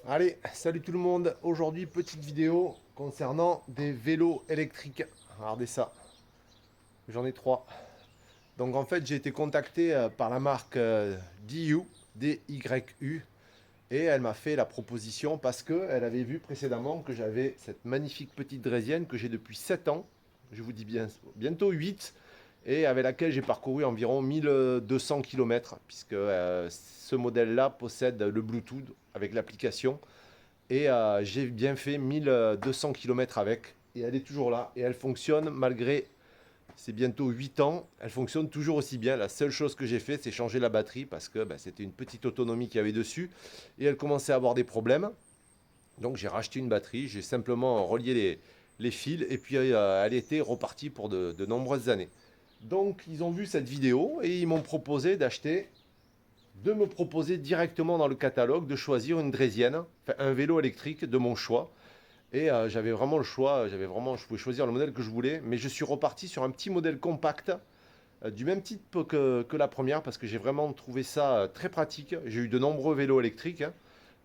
Allez, salut tout le monde. Aujourd'hui, petite vidéo concernant des vélos électriques. Regardez ça, j'en ai trois. Donc en fait, j'ai été contacté par la marque DYU, DYU, et elle m'a fait la proposition parce qu'elle avait vu précédemment que j'avais cette magnifique petite draisienne que j'ai depuis 7 ans, je vous dis bien, bientôt 8, et avec laquelle j'ai parcouru environ 1200 km, puisque ce modèle-là possède le Bluetooth avec l'application. Et j'ai bien fait 1200 km avec. Et elle est toujours là. Et elle fonctionne malgré, c'est bientôt 8 ans. Elle fonctionne toujours aussi bien. La seule chose que j'ai fait, c'est changer la batterie parce que c'était une petite autonomie qu'il y avait dessus. Et elle commençait à avoir des problèmes. Donc j'ai racheté une batterie. J'ai simplement relié les fils. Et puis elle était repartie pour de nombreuses années. Donc ils ont vu cette vidéo et ils m'ont proposé de me proposer directement dans le catalogue de choisir une draisienne, enfin un vélo électrique de mon choix. Et j'avais vraiment le choix, je pouvais choisir le modèle que je voulais, mais je suis reparti sur un petit modèle compact, du même type que la première, parce que j'ai vraiment trouvé ça très pratique. J'ai eu de nombreux vélos électriques, hein,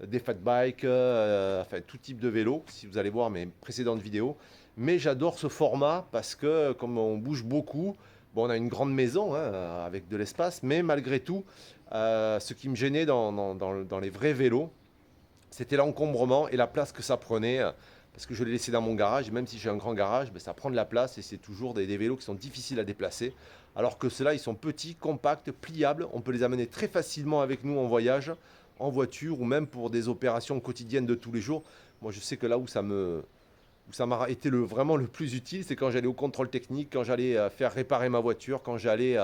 des fat bikes, enfin tout type de vélo, si vous allez voir mes précédentes vidéos. Mais j'adore ce format parce que comme on bouge beaucoup, bon, on a une grande maison hein, avec de l'espace, mais malgré tout, ce qui me gênait dans les vrais vélos, c'était l'encombrement et la place que ça prenait. Parce que je l'ai laissé dans mon garage, et même si j'ai un grand garage, ça prend de la place et c'est toujours des vélos qui sont difficiles à déplacer. Alors que ceux-là, ils sont petits, compacts, pliables. On peut les amener très facilement avec nous en voyage, en voiture ou même pour des opérations quotidiennes de tous les jours. Moi, je sais que là où ça m'a été vraiment le plus utile, c'est quand j'allais au contrôle technique, quand j'allais faire réparer ma voiture, quand j'allais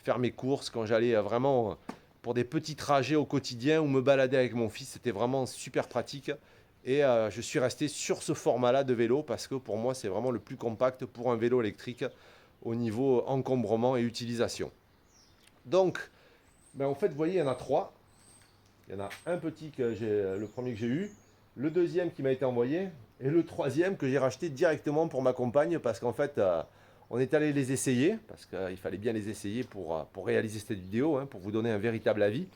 faire mes courses, quand j'allais vraiment pour des petits trajets au quotidien ou me balader avec mon fils. C'était vraiment super pratique. Et je suis resté sur ce format-là de vélo parce que pour moi, c'est vraiment le plus compact pour un vélo électrique au niveau encombrement et utilisation. Donc, en fait, vous voyez, il y en a trois. Il y en a un petit que j'ai, le premier que j'ai eu, le deuxième qui m'a été envoyé, et le troisième que j'ai racheté directement pour ma compagne parce qu'en fait, on est allé les essayer, parce qu'il fallait bien les essayer pour réaliser cette vidéo, hein, pour vous donner un véritable avis.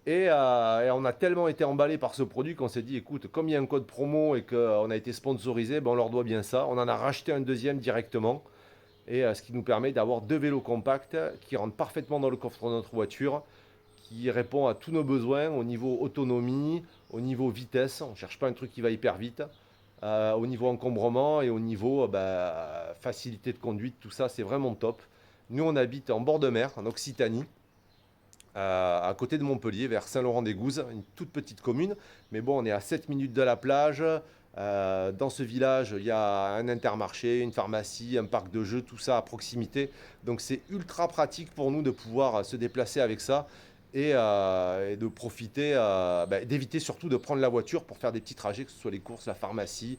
Et on a tellement été emballé par ce produit qu'on s'est dit, écoute, comme il y a un code promo et qu'on a été sponsorisé, on leur doit bien ça. On en a racheté un deuxième directement, et ce qui nous permet d'avoir deux vélos compacts qui rentrent parfaitement dans le coffre de notre voiture, qui répond à tous nos besoins au niveau autonomie, au niveau vitesse. On ne cherche pas un truc qui va hyper vite. Au niveau encombrement et au niveau facilité de conduite, tout ça, c'est vraiment top. Nous, on habite en bord de mer, en Occitanie, à côté de Montpellier, vers Saint-Laurent-des-Gouzes, une toute petite commune. Mais bon, on est à 7 minutes de la plage. Dans ce village, il y a un intermarché, une pharmacie, un parc de jeux, tout ça à proximité. Donc c'est ultra pratique pour nous de pouvoir se déplacer avec ça et de profiter, d'éviter surtout de prendre la voiture pour faire des petits trajets, que ce soit les courses, la pharmacie,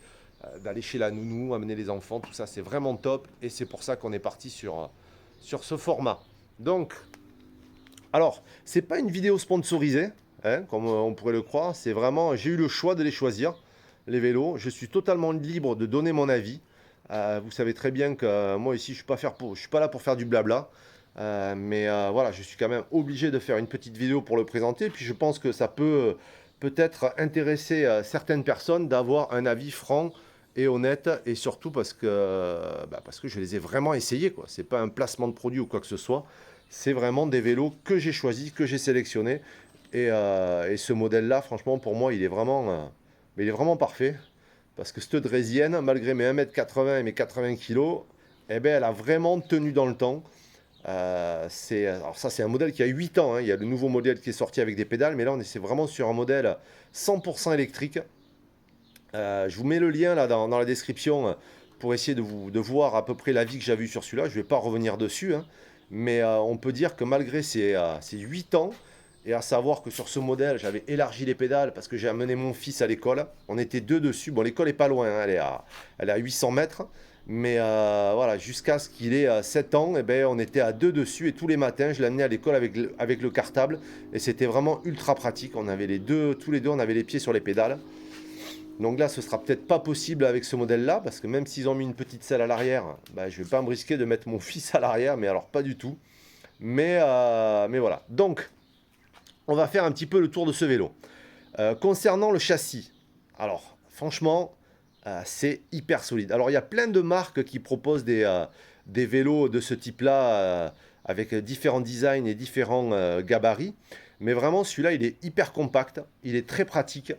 d'aller chez la nounou, amener les enfants, tout ça c'est vraiment top. Et c'est pour ça qu'on est parti sur ce format. Donc, alors, c'est pas une vidéo sponsorisée, hein, comme on pourrait le croire. C'est vraiment, j'ai eu le choix de les choisir, les vélos. Je suis totalement libre de donner mon avis. Vous savez très bien que moi ici, je suis pas là pour faire du blabla. Mais voilà, je suis quand même obligé de faire une petite vidéo pour le présenter. Puis je pense que ça peut peut-être intéresser certaines personnes d'avoir un avis franc et honnête. Et surtout parce que je les ai vraiment essayés, quoi. C'est pas un placement de produit ou quoi que ce soit. C'est vraiment des vélos que j'ai choisis, que j'ai sélectionnés. Et ce modèle-là, franchement, pour moi, il est vraiment parfait. Parce que cette draisienne, malgré mes 1,80 m et mes 80 kg, eh ben, elle a vraiment tenu dans le temps. Alors ça, c'est un modèle qui a 8 ans, hein. Il y a le nouveau modèle qui est sorti avec des pédales, mais là, on est vraiment sur un modèle 100% électrique. Je vous mets le lien là dans la description pour essayer de voir à peu près l'avis que j'avais eu sur celui-là. Je ne vais pas revenir dessus, hein. Mais on peut dire que malgré ces 8 ans, et à savoir que sur ce modèle, j'avais élargi les pédales parce que j'ai amené mon fils à l'école. On était deux dessus. Bon, l'école est pas loin, hein, elle est à 800 mètres. Mais voilà, jusqu'à ce qu'il ait 7 ans, eh ben, on était à deux dessus. Et tous les matins, je l'amenais à l'école avec le cartable. Et c'était vraiment ultra pratique. On avait tous les deux, on avait les pieds sur les pédales. Donc là, ce sera peut-être pas possible avec ce modèle-là, parce que même s'ils ont mis une petite selle à l'arrière, je vais pas me risquer de mettre mon fils à l'arrière, mais alors pas du tout. Mais voilà. Donc, on va faire un petit peu le tour de ce vélo. Concernant le châssis, alors franchement, c'est hyper solide. Alors il y a plein de marques qui proposent des vélos de ce type-là, avec différents designs et différents gabarits. Mais vraiment, celui-là, il est hyper compact, il est très pratique.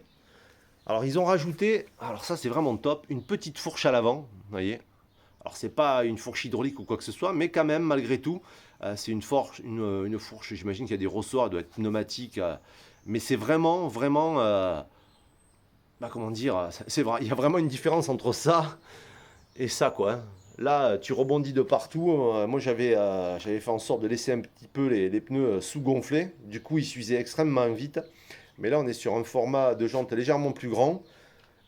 Alors ils ont rajouté, alors ça c'est vraiment top, une petite fourche à l'avant, vous voyez. Alors c'est pas une fourche hydraulique ou quoi que ce soit, mais quand même, malgré tout, c'est une fourche, j'imagine qu'il y a des ressorts, elle doit être pneumatique, mais c'est vraiment, vraiment, comment dire, c'est vrai, il y a vraiment une différence entre ça et ça, quoi, hein. Là, tu rebondis de partout. Moi, j'avais fait en sorte de laisser un petit peu les pneus sous-gonflés. Du coup, ils s'usaient extrêmement vite. Mais là, on est sur un format de jante légèrement plus grand.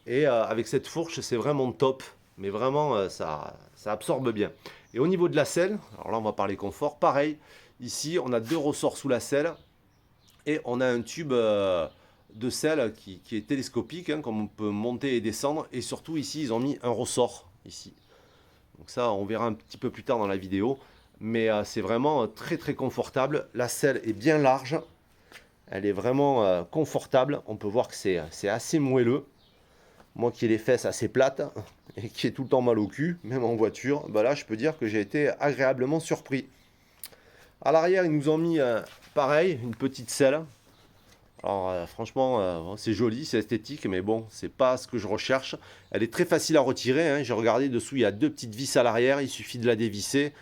Et avec cette fourche, c'est vraiment top. Mais vraiment, ça absorbe bien. Et au niveau de la selle, alors là, on va parler confort. Pareil, ici, on a deux ressorts sous la selle. Et on a un tube de selle qui est télescopique, hein, comme on peut monter et descendre. Et surtout, ici, ils ont mis un ressort. Ici. Donc ça, on verra un petit peu plus tard dans la vidéo. Mais c'est vraiment très très confortable. La selle est bien large. Elle est vraiment confortable. On peut voir que c'est assez moelleux. Moi qui ai les fesses assez plates et qui ai tout le temps mal au cul, même en voiture, bah là je peux dire que j'ai été agréablement surpris. À l'arrière, ils nous ont mis pareil, une petite selle. Alors franchement, c'est joli, c'est esthétique, mais bon, c'est pas ce que je recherche. Elle est très facile à retirer, hein. J'ai regardé dessous, il y a deux petites vis à l'arrière, il suffit de la dévisser,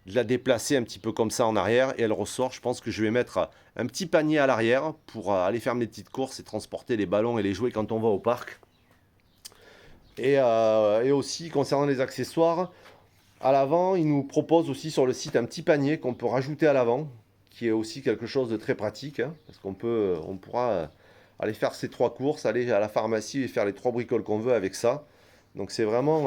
de la déplacer un petit peu comme ça en arrière et elle ressort. Je pense que je vais mettre un petit panier à l'arrière pour aller faire mes petites courses et transporter les ballons et les jouets quand on va au parc. Et aussi, concernant les accessoires, à l'avant, ils nous proposent aussi sur le site un petit panier qu'on peut rajouter à l'avant, qui est aussi quelque chose de très pratique, hein, parce on pourra aller faire ces trois courses, aller à la pharmacie et faire les trois bricoles qu'on veut avec ça. Donc c'est vraiment,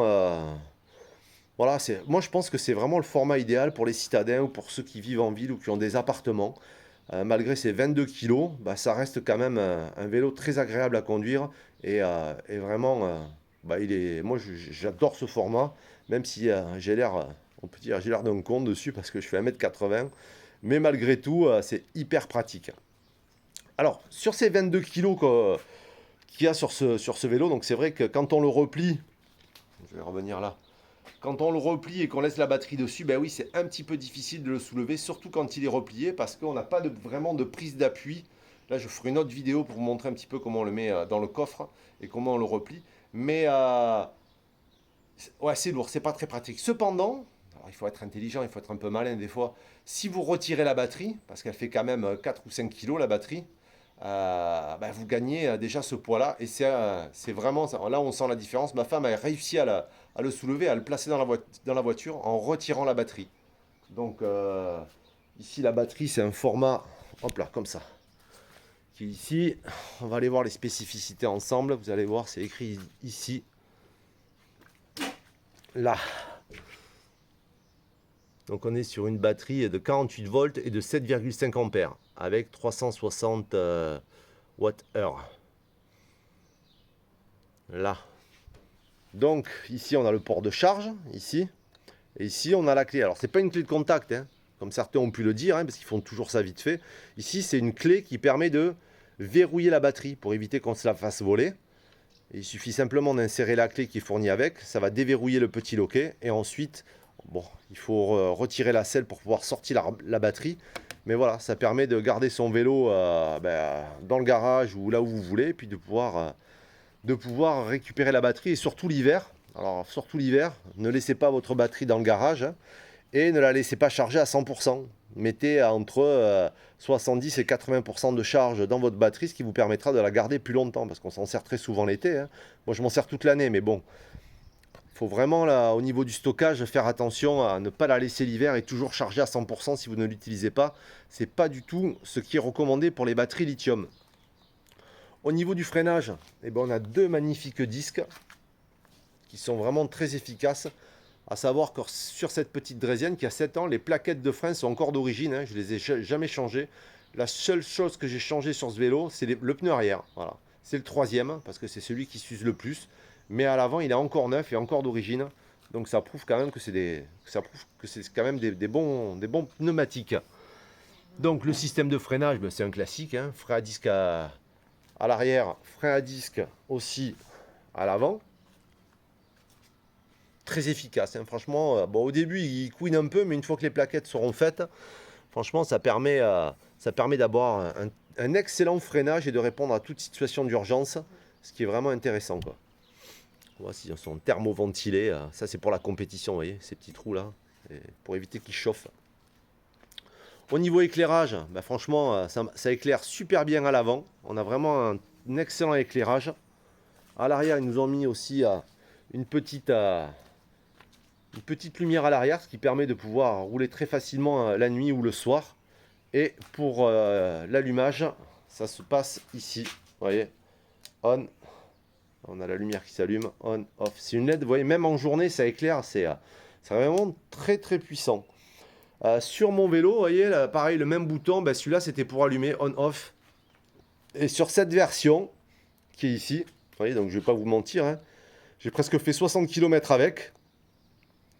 voilà, moi je pense que c'est vraiment le format idéal pour les citadins ou pour ceux qui vivent en ville ou qui ont des appartements. Malgré ses 22 kilos, bah, ça reste quand même un vélo très agréable à conduire et vraiment, moi j'adore ce format, même si j'ai l'air, on peut dire, j'ai l'air d'un con dessus parce que je fais 1,80 m, mais malgré tout, c'est hyper pratique. Alors, sur ces 22 kilos qu'il y a sur ce vélo, donc c'est vrai que quand on le replie, je vais revenir là, quand on le replie et qu'on laisse la batterie dessus, ben oui, c'est un petit peu difficile de le soulever, surtout quand il est replié, parce qu'on n'a pas vraiment de prise d'appui. Là, je ferai une autre vidéo pour vous montrer un petit peu comment on le met dans le coffre et comment on le replie. Mais ouais, c'est lourd, c'est pas très pratique. Cependant, alors il faut être intelligent, il faut être un peu malin des fois. Si vous retirez la batterie, parce qu'elle fait quand même 4 ou 5 kilos la batterie, vous gagnez déjà ce poids-là. Et c'est vraiment, là on sent la différence. Ma femme a réussi à le soulever, à le placer dans la voiture en retirant la batterie. Donc ici la batterie c'est un format, hop là, comme ça. Qui est ici, on va aller voir les spécificités ensemble. Vous allez voir, c'est écrit ici. Là. Donc on est sur une batterie de 48 volts et de 7,5 ampères avec 360 Wh. Là. Donc ici on a le port de charge, ici. Et ici on a la clé. Alors c'est pas une clé de contact, hein, comme certains ont pu le dire, hein, parce qu'ils font toujours ça vite fait. Ici c'est une clé qui permet de verrouiller la batterie pour éviter qu'on se la fasse voler. Et il suffit simplement d'insérer la clé qui est fournie avec, ça va déverrouiller le petit loquet et ensuite, bon, il faut retirer la selle pour pouvoir sortir la batterie. Mais voilà, ça permet de garder son vélo dans le garage ou là où vous voulez, et puis de pouvoir récupérer la batterie et surtout l'hiver. Alors surtout l'hiver, ne laissez pas votre batterie dans le garage, hein, et ne la laissez pas charger à 100%. Mettez entre 70 et 80% de charge dans votre batterie, ce qui vous permettra de la garder plus longtemps, parce qu'on s'en sert très souvent l'été, hein. Moi je m'en sers toute l'année, mais bon, il faut vraiment là, au niveau du stockage, faire attention à ne pas la laisser l'hiver et toujours charger à 100% si vous ne l'utilisez pas. C'est pas du tout ce qui est recommandé pour les batteries lithium. Au niveau du freinage, eh ben, on a deux magnifiques disques qui sont vraiment très efficaces. À savoir que sur cette petite draisienne qui a 7 ans, les plaquettes de frein sont encore d'origine, hein, je ne les ai jamais changées. La seule chose que j'ai changé sur ce vélo, c'est le pneu arrière. Voilà. C'est le troisième, parce que c'est celui qui s'use le plus. Mais à l'avant, il est encore neuf et encore d'origine. Donc ça prouve quand même que c'est quand même des bons pneumatiques. Donc le système de freinage, ben, c'est un classique, hein, frein à disque à À l'arrière, frein à disque aussi à l'avant. Très efficace, hein. Franchement, bon, au début il couine un peu, mais une fois que les plaquettes seront faites, franchement ça permet d'avoir un excellent freinage et de répondre à toute situation d'urgence, ce qui est vraiment intéressant, quoi. Voici, s'ils sont thermoventilés, ça c'est pour la compétition, vous voyez, ces petits trous là, pour éviter qu'ils chauffent. Au niveau éclairage, bah franchement, ça éclaire super bien à l'avant. On a vraiment un excellent éclairage. À l'arrière, ils nous ont mis aussi une petite lumière à l'arrière, ce qui permet de pouvoir rouler très facilement la nuit ou le soir. Et pour l'allumage, ça se passe ici. Vous voyez, on. On a la lumière qui s'allume, on, off. C'est une LED, vous voyez, même en journée, ça éclaire. C'est vraiment très très puissant. Sur mon vélo, vous voyez, là, pareil, le même bouton, ben, celui-là, c'était pour allumer on, off. Et sur cette version, qui est ici, vous voyez, donc je ne vais pas vous mentir, hein, j'ai presque fait 60 km avec.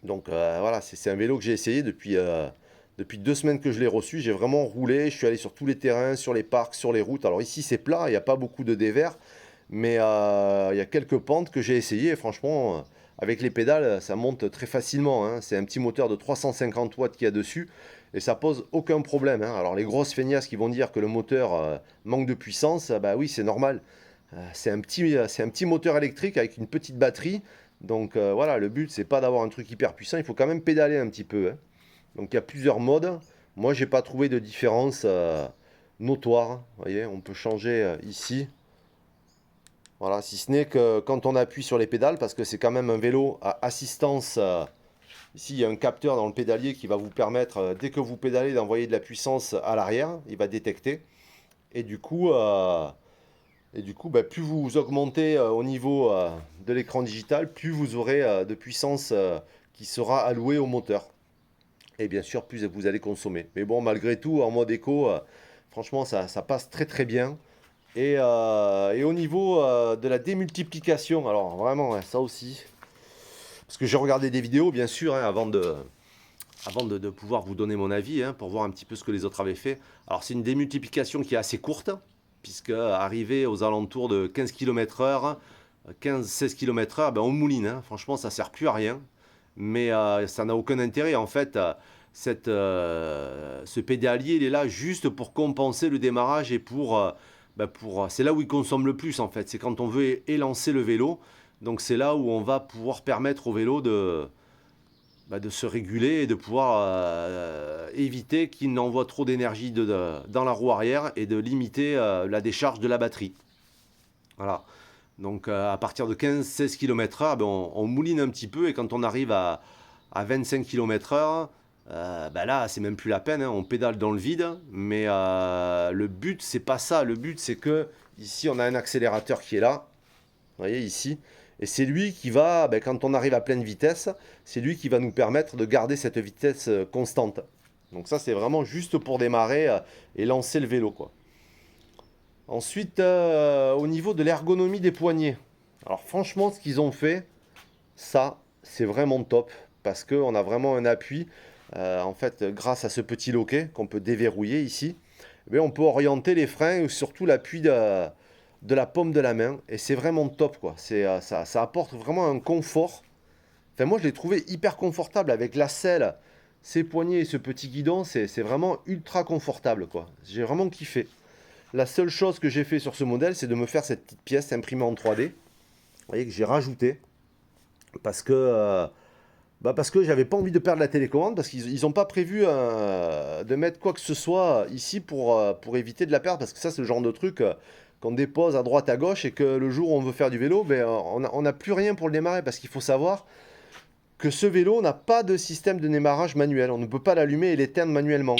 Donc voilà, c'est un vélo que j'ai essayé depuis 2 semaines que je l'ai reçu. J'ai vraiment roulé, je suis allé sur tous les terrains, sur les parcs, sur les routes. Alors ici, c'est plat, il n'y a pas beaucoup de dévers. Mais il y a quelques pentes que j'ai essayé et franchement, avec les pédales, ça monte très facilement, hein. C'est un petit moteur de 350 watts qu'il y a dessus et ça pose aucun problème, hein. Alors les grosses feignasses qui vont dire que le moteur manque de puissance, bah oui, c'est normal. C'est un petit moteur électrique avec une petite batterie. Donc voilà, le but, c'est pas d'avoir un truc hyper puissant, il faut quand même pédaler un petit peu, hein. Donc il y a plusieurs modes. Moi, j'ai pas trouvé de différence notoire. Vous voyez, on peut changer ici. Voilà, si ce n'est que quand on appuie sur les pédales, parce que c'est quand même un vélo à assistance. Ici, il y a un capteur dans le pédalier qui va vous permettre, dès que vous pédalez, d'envoyer de la puissance à l'arrière. Il va détecter. Et du coup, bah, plus vous augmentez au niveau de l'écran digital, plus vous aurez de puissance qui sera allouée au moteur. Et bien sûr, plus vous allez consommer. Mais bon, malgré tout, en mode éco, franchement, ça passe très très bien. Et au niveau de la démultiplication, alors vraiment, hein, ça aussi, parce que j'ai regardé des vidéos, bien sûr, hein, avant de pouvoir vous donner mon avis, hein, pour voir un petit peu ce que les autres avaient fait. Alors c'est une démultiplication qui est assez courte, puisque arrivé aux alentours de 15 km/h, 15-16 km/h, ben on mouline, hein. Franchement, ça ne sert plus à rien, mais ça n'a aucun intérêt, en fait. Ce pédalier, il est là juste pour compenser le démarrage et c'est là où il consomme le plus, en fait. C'est quand on veut élancer le vélo. Donc c'est là où on va pouvoir permettre au vélo de se réguler et de pouvoir éviter qu'il n'envoie trop d'énergie dans la roue arrière et de limiter la décharge de la batterie. Voilà. Donc à partir de 15-16 km/h, on mouline un petit peu et quand on arrive à 25 km/h, là, c'est même plus la peine, hein, on pédale dans le vide, mais le but, c'est pas ça. Le but, c'est que ici, on a un accélérateur qui est là, vous voyez ici, et c'est lui qui va, quand on arrive à pleine vitesse, c'est lui qui va nous permettre de garder cette vitesse constante. Donc ça, c'est vraiment juste pour démarrer et lancer le vélo, quoi. Ensuite, au niveau de l'ergonomie des poignets, alors franchement, ce qu'ils ont fait, ça, c'est vraiment top, parce qu'on a vraiment un appui. En fait, grâce à ce petit loquet qu'on peut déverrouiller ici, on peut orienter les freins et surtout l'appui de la paume de la main. Et c'est vraiment top, quoi. Ça apporte vraiment un confort. Enfin, moi, je l'ai trouvé hyper confortable avec la selle, ces poignées et ce petit guidon. C'est vraiment ultra confortable, quoi. J'ai vraiment kiffé. La seule chose que j'ai fait sur ce modèle, c'est de me faire cette petite pièce imprimée en 3D. Vous voyez que j'ai rajouté. Parce que j'avais pas envie de perdre la télécommande, parce qu'ils n'ont pas prévu de mettre quoi que ce soit ici pour éviter de la perdre, parce que ça c'est le genre de truc qu'on dépose à droite à gauche et que le jour où on veut faire du vélo, on n'a plus rien pour le démarrer, parce qu'il faut savoir que ce vélo n'a pas de système de démarrage manuel, on ne peut pas l'allumer et l'éteindre manuellement.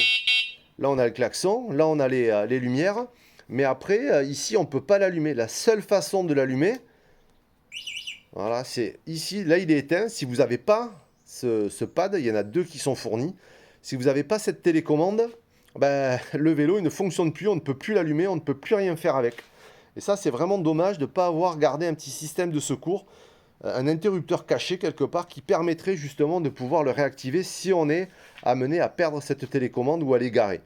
Là on a le klaxon, là on a les lumières, mais après ici on ne peut pas l'allumer. La seule façon de l'allumer, voilà, c'est ici, là il est éteint. Si vous n'avez pas ce pad, il y en a 2 qui sont fournis. Si vous n'avez pas cette télécommande, le vélo il ne fonctionne plus, on ne peut plus l'allumer, on ne peut plus rien faire avec. Et ça c'est vraiment dommage de ne pas avoir gardé un petit système de secours, un interrupteur caché quelque part qui permettrait justement de pouvoir le réactiver si on est amené à perdre cette télécommande ou à l'égarer.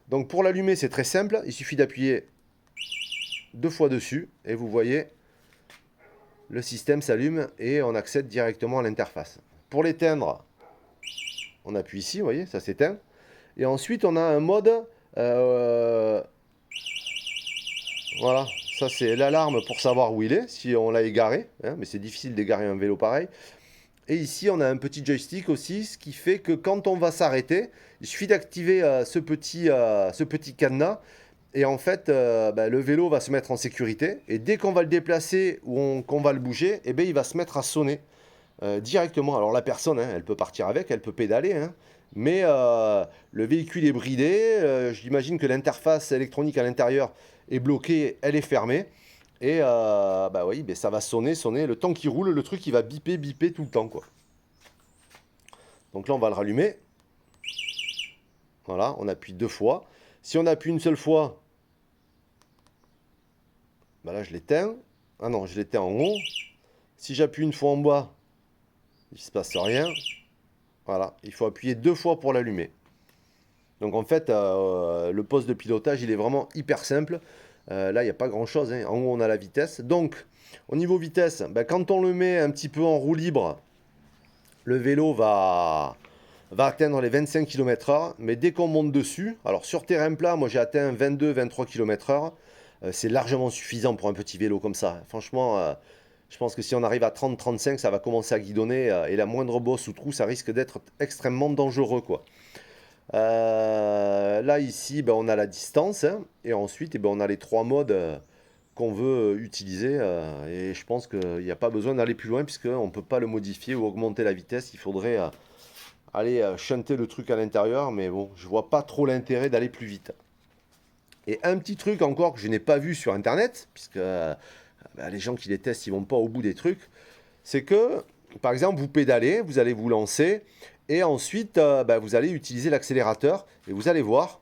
Donc pour l'allumer c'est très simple, il suffit d'appuyer 2 fois dessus et vous voyez, le système s'allume et on accède directement à l'interface. Pour l'éteindre, on appuie ici, vous voyez, ça s'éteint. Et ensuite, on a un mode, voilà, ça c'est l'alarme pour savoir où il est, si on l'a égaré, hein, mais c'est difficile d'égarer un vélo pareil. Et ici, on a un petit joystick aussi, ce qui fait que quand on va s'arrêter, il suffit d'activer ce petit cadenas. Et en fait, le vélo va se mettre en sécurité. Et dès qu'on va le déplacer ou qu'on va le bouger, eh bien, il va se mettre à sonner directement. Alors la personne, hein, elle peut partir avec, elle peut pédaler. Hein, mais le véhicule est bridé. J'imagine que l'interface électronique à l'intérieur est bloquée, elle est fermée. Et oui, ça va sonner. Le temps qu'il roule, le truc il va biper tout le temps, quoi. Donc là, on va le rallumer. Voilà, on appuie 2 fois. Si on appuie une seule fois, là je l'éteins. Ah non, je l'éteins en haut. Si j'appuie une fois en bas, il ne se passe rien. Voilà, il faut appuyer 2 fois pour l'allumer. Donc en fait, le poste de pilotage, il est vraiment hyper simple. Là, il n'y a pas grand-chose, hein. En haut, on a la vitesse. Donc, au niveau vitesse, quand on le met un petit peu en roue libre, le vélo va atteindre les 25 km/h. Mais dès qu'on monte dessus, alors sur terrain plat, moi j'ai atteint 22-23 km/h. C'est largement suffisant pour un petit vélo comme ça. Franchement, je pense que si on arrive à 30-35, ça va commencer à guidonner. Et la moindre bosse ou trou, ça risque d'être extrêmement dangereux, quoi. Là, ici, on a la distance. Hein, et ensuite, on a les 3 modes qu'on veut utiliser. Et je pense qu'il n'y a pas besoin d'aller plus loin, puisqu'on ne peut pas le modifier ou augmenter la vitesse. Il faudrait aller shunter le truc à l'intérieur. Mais bon, je vois pas trop l'intérêt d'aller plus vite. Et un petit truc encore que je n'ai pas vu sur Internet, puisque les gens qui les testent, ils vont pas au bout des trucs, c'est que, par exemple, vous pédalez, vous allez vous lancer, et ensuite, vous allez utiliser l'accélérateur, et vous allez voir,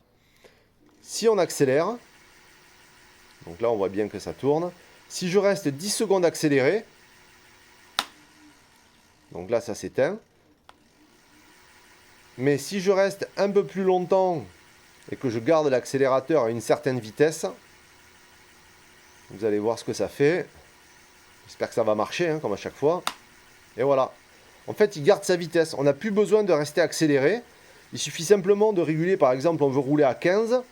si on accélère, donc là, on voit bien que ça tourne, si je reste 10 secondes accéléré, donc là, ça s'éteint, mais si je reste un peu plus longtemps, et que je garde l'accélérateur à une certaine vitesse, vous allez voir ce que ça fait. J'espère que ça va marcher, hein, comme à chaque fois. Et voilà. En fait, il garde sa vitesse. On n'a plus besoin de rester accéléré. Il suffit simplement de réguler. Par exemple, on veut rouler à 15.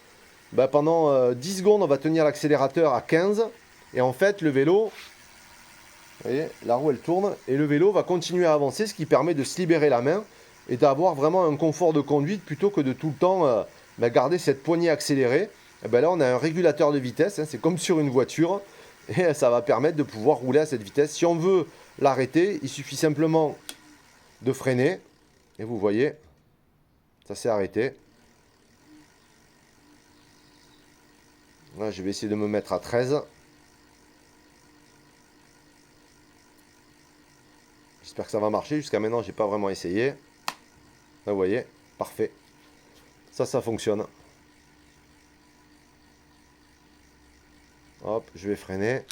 Pendant 10 secondes, on va tenir l'accélérateur à 15. Et en fait, le vélo, vous voyez, la roue, elle tourne. Et le vélo va continuer à avancer, ce qui permet de se libérer la main et d'avoir vraiment un confort de conduite plutôt que de tout le temps garder cette poignée accélérée. Et là, on a un régulateur de vitesse. Hein, c'est comme sur une voiture. Et ça va permettre de pouvoir rouler à cette vitesse. Si on veut l'arrêter, il suffit simplement de freiner. Et vous voyez, ça s'est arrêté. Là, je vais essayer de me mettre à 13. J'espère que ça va marcher. Jusqu'à maintenant, j'ai pas vraiment essayé. Là, vous voyez, parfait. Ça fonctionne. Hop, je vais freiner.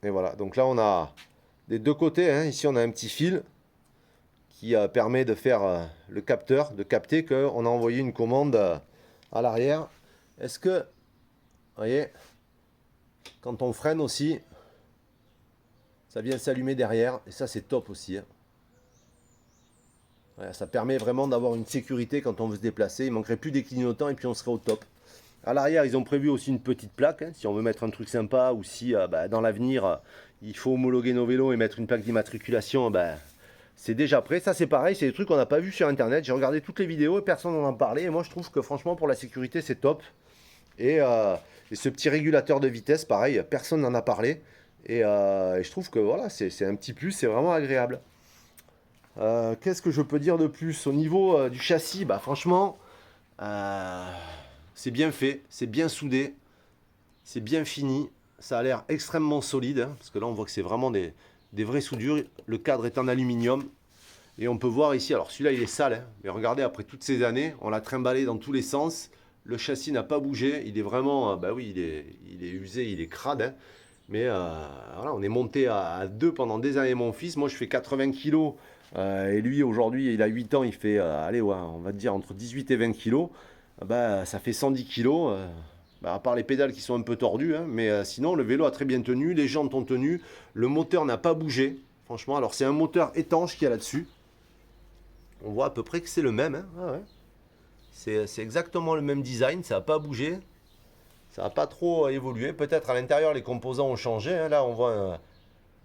Et voilà, donc là on a des deux côtés, hein. Ici on a un petit fil qui permet de faire le capteur, de capter qu'on a envoyé une commande à l'arrière. Est-ce que, vous voyez, quand on freine aussi, ça vient s'allumer derrière, et ça c'est top aussi, hein. Voilà, ça permet vraiment d'avoir une sécurité quand on veut se déplacer. Il manquerait plus des clignotants et puis on serait au top. À l'arrière, ils ont prévu aussi une petite plaque, hein, si on veut mettre un truc sympa ou si dans l'avenir, il faut homologuer nos vélos et mettre une plaque d'immatriculation, c'est déjà prêt. Ça, c'est pareil, c'est des trucs qu'on n'a pas vu sur Internet. J'ai regardé toutes les vidéos et personne n'en parlait. Et moi, je trouve que franchement, pour la sécurité, c'est top. Et ce petit régulateur de vitesse, pareil, personne n'en a parlé. Et je trouve que voilà, c'est un petit plus, c'est vraiment agréable. Qu'est-ce que je peux dire de plus? Au niveau du châssis, franchement... c'est bien fait, c'est bien soudé, c'est bien fini, ça a l'air extrêmement solide, hein, parce que là on voit que c'est vraiment des vraies soudures, le cadre est en aluminium, et on peut voir ici, alors celui-là il est sale, hein, mais regardez, après toutes ces années, on l'a trimballé dans tous les sens, le châssis n'a pas bougé, il est vraiment, oui, il est usé, il est crade, hein, mais voilà, on est monté à 2 pendant des années, mon fils, moi je fais 80 kg, et lui aujourd'hui il a 8 ans, il fait, allez, ouais, on va dire entre 18 et 20 kg. Ça fait 110 kg. Bah, à part les pédales qui sont un peu tordues, hein, mais sinon le vélo a très bien tenu, les jantes ont tenu, le moteur n'a pas bougé. Franchement, alors c'est un moteur étanche qu'il y a là-dessus. On voit à peu près que c'est le même, hein. Ah ouais. C'est exactement le même design, ça n'a pas bougé, ça n'a pas trop évolué. Peut-être à l'intérieur les composants ont changé, hein. Là on voit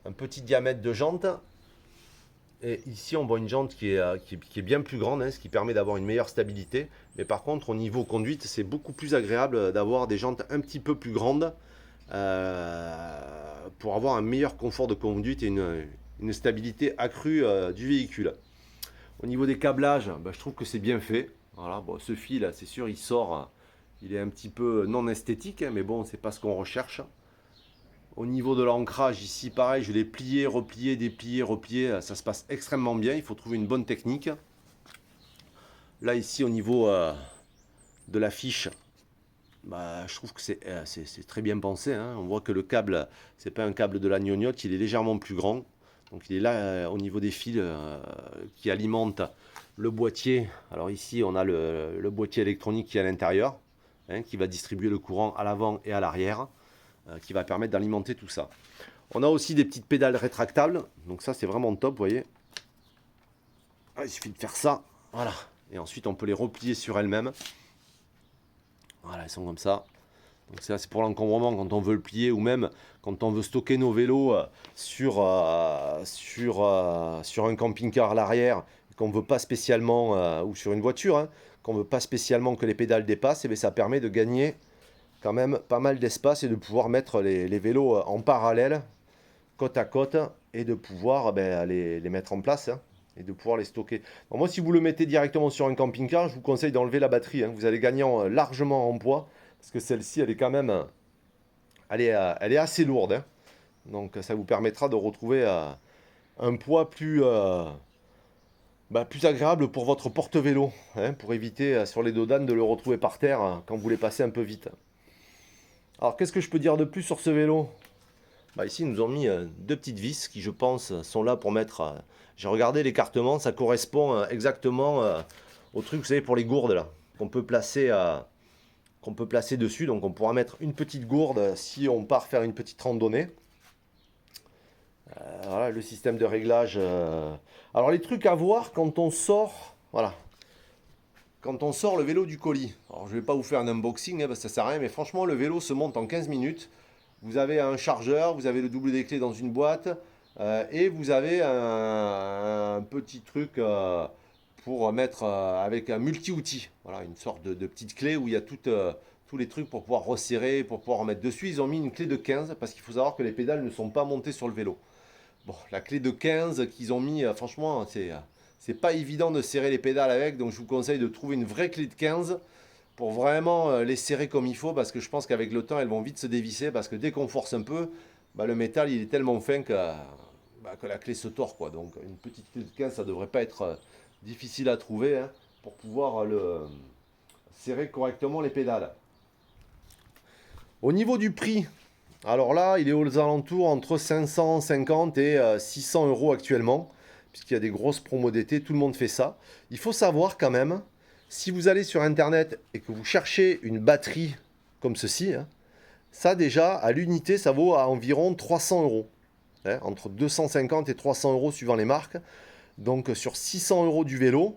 un petit diamètre de jante. Et ici, on voit une jante qui est bien plus grande, hein, ce qui permet d'avoir une meilleure stabilité. Mais par contre, au niveau conduite, c'est beaucoup plus agréable d'avoir des jantes un petit peu plus grandes pour avoir un meilleur confort de conduite et une stabilité accrue du véhicule. Au niveau des câblages, bah, je trouve que c'est bien fait. Voilà, bon, ce fil, c'est sûr, il sort, il est un petit peu non esthétique, hein, mais bon, c'est pas ce qu'on recherche. Au niveau de l'ancrage, ici, pareil, je l'ai plié, replié, déplié, replié. Ça se passe extrêmement bien. Il faut trouver une bonne technique. Là, ici, au niveau de la fiche, bah, je trouve que c'est très bien pensé, hein. On voit que le câble, c'est pas un câble de la gnognotte, il est légèrement plus grand. Donc, il est là au niveau des fils qui alimentent le boîtier. Alors ici, on a le boîtier électronique qui est à l'intérieur, hein, qui va distribuer le courant à l'avant et à l'arrière, qui va permettre d'alimenter tout ça. On a aussi des petites pédales rétractables, donc ça c'est vraiment top, vous voyez. Ah, il suffit de faire ça, voilà. Et ensuite on peut les replier sur elles-mêmes. Voilà, elles sont comme ça. Donc ça c'est pour l'encombrement quand on veut le plier ou même quand on veut stocker nos vélos sur un camping-car à l'arrière, qu'on ne veut pas spécialement, ou sur une voiture, hein, qu'on ne veut pas spécialement que les pédales dépassent, et bien ça permet de gagner quand même pas mal d'espace et de pouvoir mettre les vélos en parallèle, côte à côte, et de pouvoir les mettre en place, hein, et de pouvoir les stocker. Donc moi, si vous le mettez directement sur un camping-car, je vous conseille d'enlever la batterie, hein. Vous allez gagner largement en poids, parce que celle-ci, elle est quand même, elle est assez lourde, hein. Donc ça vous permettra de retrouver un poids plus agréable pour votre porte-vélo, hein, pour éviter sur les dos d'âne de le retrouver par terre quand vous les passez un peu vite. Alors qu'est-ce que je peux dire de plus sur ce vélo? Bah ici, ils nous ont mis deux petites vis qui, je pense, sont là pour mettre... j'ai regardé l'écartement, ça correspond exactement au truc, vous savez, pour les gourdes, là, qu'on peut placer dessus. Donc on pourra mettre une petite gourde si on part faire une petite randonnée. Voilà, le système de réglage. Alors les trucs à voir quand on sort... Voilà. Quand on sort le vélo du colis. Alors je ne vais pas vous faire un unboxing, hein, parce que ça sert à rien, mais franchement, le vélo se monte en 15 minutes. Vous avez un chargeur, vous avez le double des clés dans une boîte, et vous avez un petit truc pour mettre avec un multi-outil. Voilà, une sorte de petite clé où il y a tous les trucs pour pouvoir resserrer, pour pouvoir remettre dessus. Ils ont mis une clé de 15 parce qu'il faut savoir que les pédales ne sont pas montées sur le vélo. Bon, la clé de 15 qu'ils ont mis, franchement, c'est pas évident de serrer les pédales avec, donc je vous conseille de trouver une vraie clé de 15 pour vraiment les serrer comme il faut, parce que je pense qu'avec le temps, elles vont vite se dévisser, parce que dès qu'on force un peu, bah, le métal il est tellement fin que la clé se tord, quoi. Donc une petite clé de 15, ça devrait pas être difficile à trouver, hein, pour pouvoir serrer correctement les pédales. Au niveau du prix, alors là, il est aux alentours entre 550 et 600 euros actuellement, puisqu'il y a des grosses promos d'été, tout le monde fait ça. Il faut savoir quand même, si vous allez sur Internet et que vous cherchez une batterie comme ceci, hein, ça déjà, à l'unité, ça vaut à environ 300 euros. Hein, entre 250 et 300 euros suivant les marques. Donc sur 600 euros du vélo,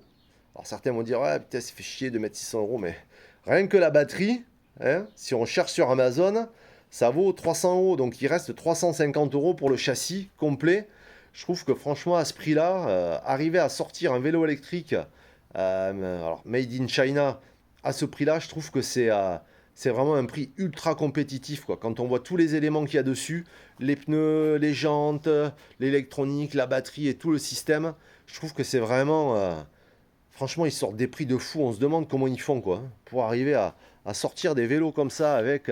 alors certains vont dire, ouais, putain, ça fait chier de mettre 600 euros, mais rien que la batterie, hein, si on cherche sur Amazon, ça vaut 300 euros. Donc il reste 350 euros pour le châssis complet. Je trouve que franchement, à ce prix-là, arriver à sortir un vélo électrique alors, made in China à ce prix-là, je trouve que c'est vraiment un prix ultra compétitif, quoi. Quand on voit tous les éléments qu'il y a dessus, les pneus, les jantes, l'électronique, la batterie et tout le système, je trouve que c'est vraiment... franchement, ils sortent des prix de fou. On se demande comment ils font, quoi, hein, pour arriver à sortir des vélos comme ça avec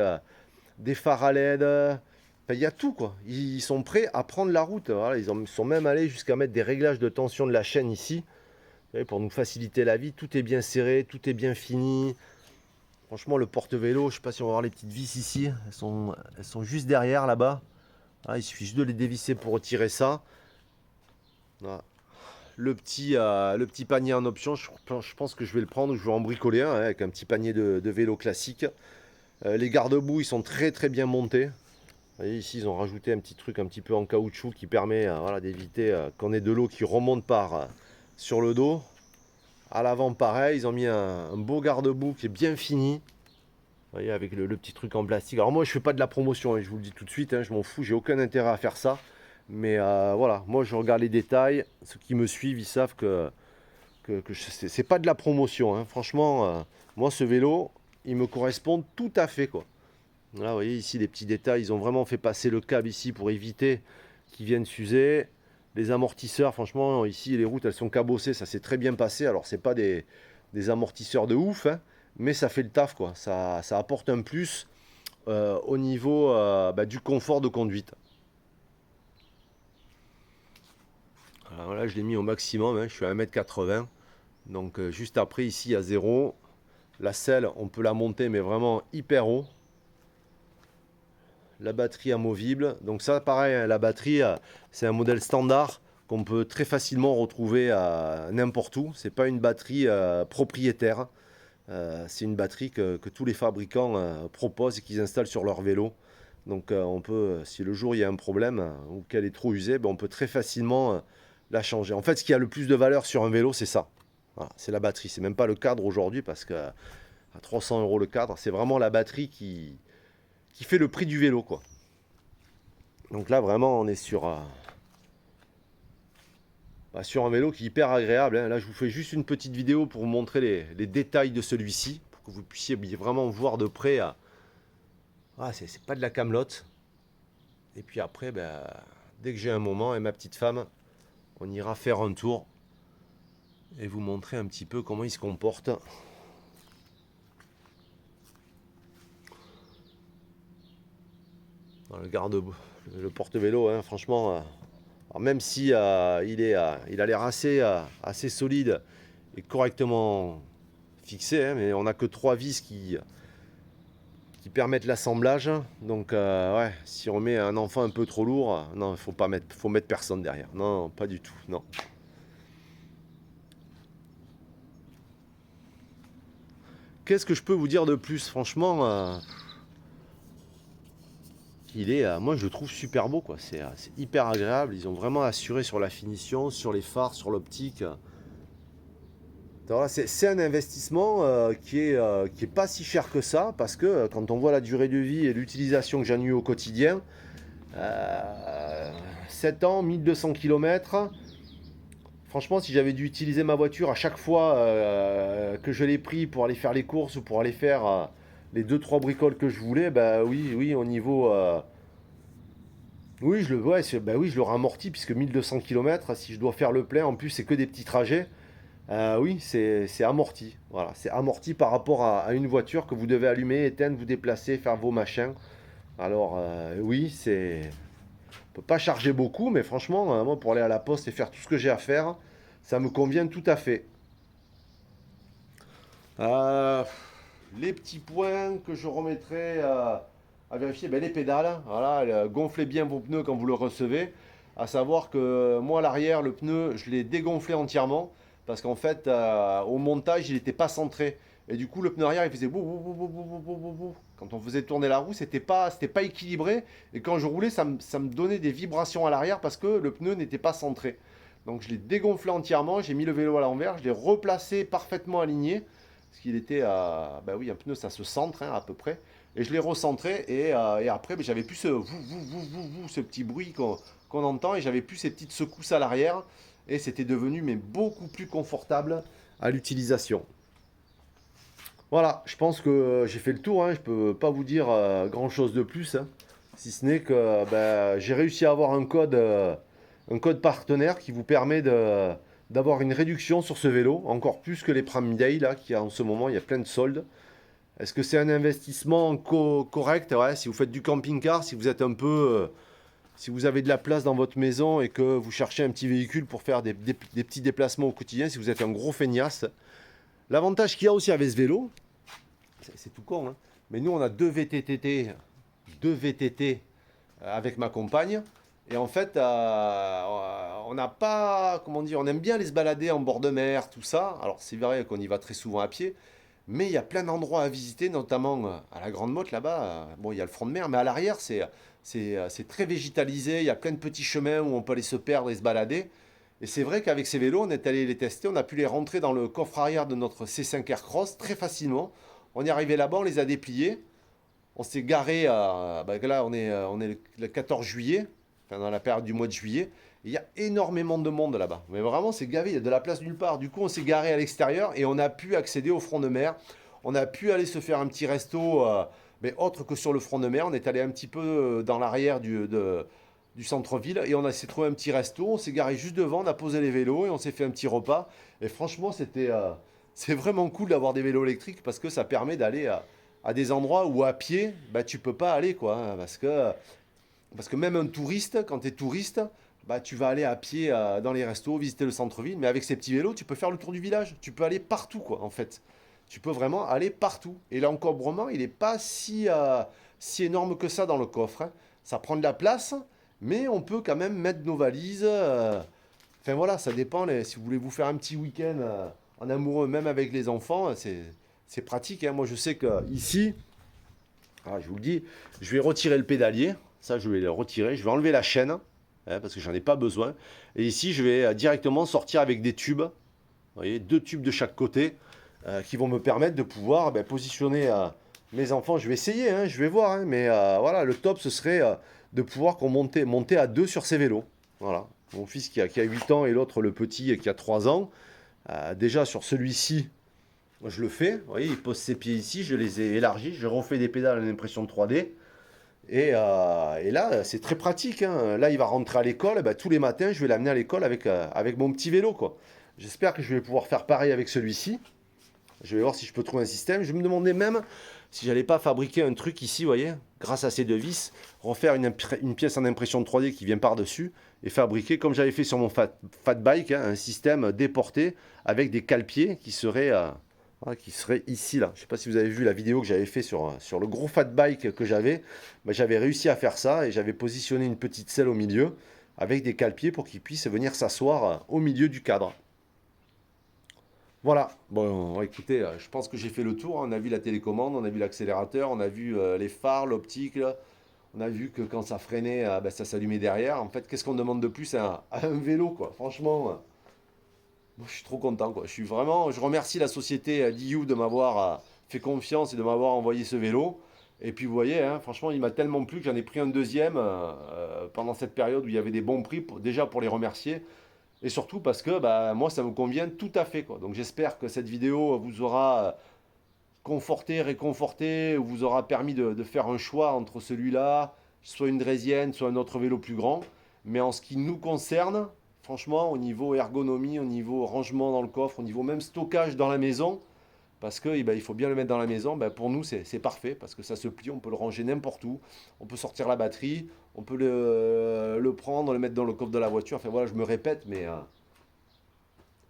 des phares à LED. Enfin, il y a tout, quoi. Ils sont prêts à prendre la route. Voilà, sont même allés jusqu'à mettre des réglages de tension de la chaîne ici. Vous voyez, pour nous faciliter la vie. Tout est bien serré, tout est bien fini. Franchement, le porte-vélo, je ne sais pas si on va voir les petites vis ici. Elles sont juste derrière, là-bas. Voilà, il suffit juste de les dévisser pour retirer ça. Voilà. Le petit panier en option, je pense que je vais le prendre. Je vais en bricoler un, hein, avec un petit panier de vélo classique. Les garde-boue, ils sont très très bien montés. Vous voyez, ici, ils ont rajouté un petit truc un petit peu en caoutchouc qui permet voilà, d'éviter qu'on ait de l'eau qui remonte sur le dos. À l'avant, pareil, ils ont mis un beau garde-boue qui est bien fini. Vous voyez, avec le petit truc en plastique. Alors moi, je fais pas de la promotion, hein, je vous le dis tout de suite, hein, je m'en fous, j'ai aucun intérêt à faire ça. Mais voilà, moi, je regarde les détails. Ceux qui me suivent, ils savent que c'est pas de la promotion. Hein. Franchement, moi, ce vélo, il me correspond tout à fait, quoi. Là, vous voyez ici les petits détails, ils ont vraiment fait passer le câble ici pour éviter qu'ils viennent s'user. Les amortisseurs, franchement, ici les routes elles sont cabossées, ça s'est très bien passé. Alors c'est pas des amortisseurs de ouf, hein, mais ça fait le taf quoi. Ça apporte un plus au niveau du confort de conduite. Alors là je l'ai mis au maximum, hein, je suis à 1,80 m. Donc juste après ici à 0. La selle on peut la monter mais vraiment hyper haut. La batterie amovible. Donc ça, pareil, hein, la batterie, c'est un modèle standard qu'on peut très facilement retrouver n'importe où. C'est pas une batterie propriétaire. C'est une batterie que tous les fabricants proposent et qu'ils installent sur leur vélo. Donc on peut, si le jour il y a un problème ou qu'elle est trop usée, ben, on peut très facilement la changer. En fait, ce qui a le plus de valeur sur un vélo, c'est ça. Voilà, c'est la batterie. C'est même pas le cadre aujourd'hui parce que à 300 € le cadre, c'est vraiment la batterie qui fait le prix du vélo, quoi. Donc là, vraiment, on est sur un vélo qui est hyper agréable. Hein. Là, je vous fais juste une petite vidéo pour vous montrer les détails de celui-ci, pour que vous puissiez vraiment voir de près. C'est pas de la camelote. Et puis après, dès que j'ai un moment, et ma petite femme, on ira faire un tour et vous montrer un petit peu comment il se comporte. Dans le porte-vélo, hein, franchement, alors même si il a l'air assez solide et correctement fixé, hein, mais on n'a que 3 vis qui permettent l'assemblage. Donc ouais, si on met un enfant un peu trop lourd, non, faut mettre personne derrière. Non, pas du tout, non. Qu'est-ce que je peux vous dire de plus? Franchement, moi je le trouve super beau, quoi. C'est hyper agréable. Ils ont vraiment assuré sur la finition, sur les phares, sur l'optique. C'est un investissement qui est pas si cher que ça, parce que quand on voit la durée de vie et l'utilisation que j'en ai eu au quotidien, 7 ans, 1200 km, franchement, si j'avais dû utiliser ma voiture à chaque fois que je l'ai pris pour aller faire les courses ou pour aller faire les 2-3 bricoles que je voulais, oui, au niveau... oui, oui, je le ramortis, puisque 1200 km, si je dois faire le plein, en plus c'est que des petits trajets. Oui, c'est amorti. Voilà, c'est amorti par rapport à une voiture que vous devez allumer, éteindre, vous déplacer, faire vos machins. Alors, oui, on peut pas charger beaucoup, mais franchement, moi, pour aller à la poste et faire tout ce que j'ai à faire, ça me convient tout à fait. Euh, les petits points que je remettrai à vérifier, les pédales. Voilà, gonflez bien vos pneus quand vous le recevez. À savoir que moi, à l'arrière, le pneu, je l'ai dégonflé entièrement parce qu'en fait, au montage, il n'était pas centré. Et du coup, le pneu arrière, il faisait bou, bou, bou, bou, bou, bou, bou, bou. Quand on faisait tourner la roue, c'était pas équilibré. Et quand je roulais, ça me donnait des vibrations à l'arrière parce que le pneu n'était pas centré. Donc je l'ai dégonflé entièrement, j'ai mis le vélo à l'envers, je l'ai replacé parfaitement aligné. Parce qu'il était à. Bah oui, un pneu, ça se centre à peu près. Et je l'ai recentré. Et après, j'avais plus ce petit bruit qu'on entend. Et j'avais plus ces petites secousses à l'arrière. Et c'était devenu beaucoup plus confortable à l'utilisation. Voilà, je pense que j'ai fait le tour. Je ne peux pas vous dire grand chose de plus. Si ce n'est que j'ai réussi à avoir un code partenaire qui vous permet d'avoir une réduction sur ce vélo, encore plus que les Prime Day, là, qui en ce moment, il y a plein de soldes. Est-ce que c'est un investissement correct? Ouais, si vous faites du camping-car, si vous êtes un peu... si vous avez de la place dans votre maison et que vous cherchez un petit véhicule pour faire des petits déplacements au quotidien, si vous êtes un gros feignasse, l'avantage qu'il y a aussi avec ce vélo, c'est tout con, hein, mais nous on a deux VTT avec ma compagne. Et en fait, on n'a pas, comment dire, on aime bien aller se balader en bord de mer, tout ça. Alors c'est vrai qu'on y va très souvent à pied, Mais il y a plein d'endroits à visiter, notamment à la Grande Motte là-bas. Bon, il y a le front de mer, mais à l'arrière, c'est très végétalisé. Il y a plein de petits chemins où on peut aller se perdre et se balader. Et c'est vrai qu'avec ces vélos, on est allé les tester. On a pu les rentrer dans le coffre arrière de notre C5 Aircross très facilement. On est arrivé là-bas, on les a dépliés. On s'est garé là, on est le 14 juillet, enfin dans la période du mois de juillet. Il y a énormément de monde là-bas. Mais vraiment, c'est gavé, il y a de la place nulle part. Du coup, on s'est garé à l'extérieur et on a pu accéder au front de mer. On a pu aller se faire un petit resto, mais autre que sur le front de mer. On est allé un petit peu dans l'arrière du centre-ville et on s'est trouvé un petit resto. On s'est garé juste devant, on a posé les vélos et on s'est fait un petit repas. Et franchement, c'est vraiment cool d'avoir des vélos électriques parce que ça permet d'aller à des endroits où à pied, bah, tu peux pas aller, quoi. Hein, parce que même un touriste, quand tu es touriste, bah, tu vas aller à pied dans les restos, visiter le centre-ville, mais avec ces petits vélos, tu peux faire le tour du village. Tu peux aller partout, quoi, en fait. Tu peux vraiment aller partout. Et l'encombrement, il n'est pas si énorme que ça dans le coffre. Hein. Ça prend de la place, mais on peut quand même mettre nos valises. Enfin voilà, ça dépend. Si vous voulez vous faire un petit week-end en amoureux, même avec les enfants, c'est pratique. Hein. Moi, je sais que ici, je vous le dis, je vais retirer le pédalier. Ça, je vais le retirer. Je vais enlever la chaîne, hein, parce que j'en ai pas besoin. Et ici, je vais directement sortir avec des tubes. Vous voyez, 2 tubes de chaque côté qui vont me permettre de pouvoir positionner mes enfants. Je vais essayer, hein, je vais voir. Hein, mais voilà, le top, ce serait de pouvoir monter à 2 sur ces vélos. Voilà. Mon fils qui a 8 ans et l'autre, le petit, qui a 3 ans. Déjà, sur celui-ci, je le fais. Vous voyez, il pose ses pieds ici, je les ai élargis, je refais des pédales à l'impression de 3D. Et là, c'est très pratique. Hein. Là, il va rentrer à l'école. Bah, tous les matins, je vais l'amener à l'école avec mon petit vélo, quoi. J'espère que je vais pouvoir faire pareil avec celui-ci. Je vais voir si je peux trouver un système. Je me demandais même si j'allais pas fabriquer un truc ici, vous voyez, grâce à ces 2 vis, refaire une pièce en impression 3D qui vient par-dessus et fabriquer, comme j'avais fait sur mon fat bike, hein, un système déporté avec des cale-pieds qui seraient ici, là. Je ne sais pas si vous avez vu la vidéo que j'avais fait sur le gros fat bike que j'avais. Ben, j'avais réussi à faire ça et j'avais positionné une petite selle au milieu avec des cale-pieds pour qu'ils puissent venir s'asseoir au milieu du cadre. Voilà, bon, écoutez, je pense que j'ai fait le tour. Hein. On a vu la télécommande, on a vu l'accélérateur, on a vu les phares, l'optique. Là. On a vu que quand ça freinait, ben, ça s'allumait derrière. En fait, qu'est-ce qu'on demande de plus à un vélo, quoi? Franchement, moi, je suis trop content, quoi. Je remercie la société Liu de m'avoir fait confiance et de m'avoir envoyé ce vélo. Et puis, vous voyez, hein, franchement, il m'a tellement plu que j'en ai pris un deuxième pendant cette période où il y avait des bons prix, déjà pour les remercier. Et surtout parce que bah, moi, ça me convient tout à fait, quoi. Donc j'espère que cette vidéo vous aura conforté, réconforté, ou vous aura permis de faire un choix entre celui-là, soit une draisienne, soit un autre vélo plus grand. Mais en ce qui nous concerne, franchement, au niveau ergonomie, au niveau rangement dans le coffre, au niveau même stockage dans la maison, parce que il faut bien le mettre dans la maison. Ben, pour nous, c'est parfait parce que ça se plie, on peut le ranger n'importe où. On peut sortir la batterie, on peut le prendre, le mettre dans le coffre de la voiture. Enfin voilà, je me répète, mais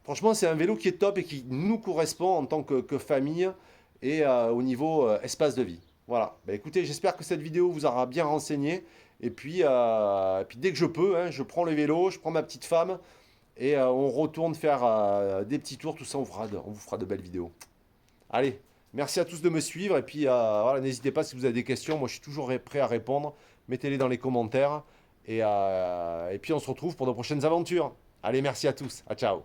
franchement, c'est un vélo qui est top et qui nous correspond en tant que famille et au niveau espace de vie. Voilà. Ben, écoutez, j'espère que cette vidéo vous aura bien renseigné. Et puis dès que je peux, hein, je prends le vélo, je prends ma petite femme et on retourne faire des petits tours. Tout ça, on vous fera de belles vidéos. Allez, merci à tous de me suivre. Et puis, voilà, n'hésitez pas si vous avez des questions. Moi, je suis toujours prêt à répondre. Mettez-les dans les commentaires. Et puis, on se retrouve pour de prochaines aventures. Allez, merci à tous. À ciao.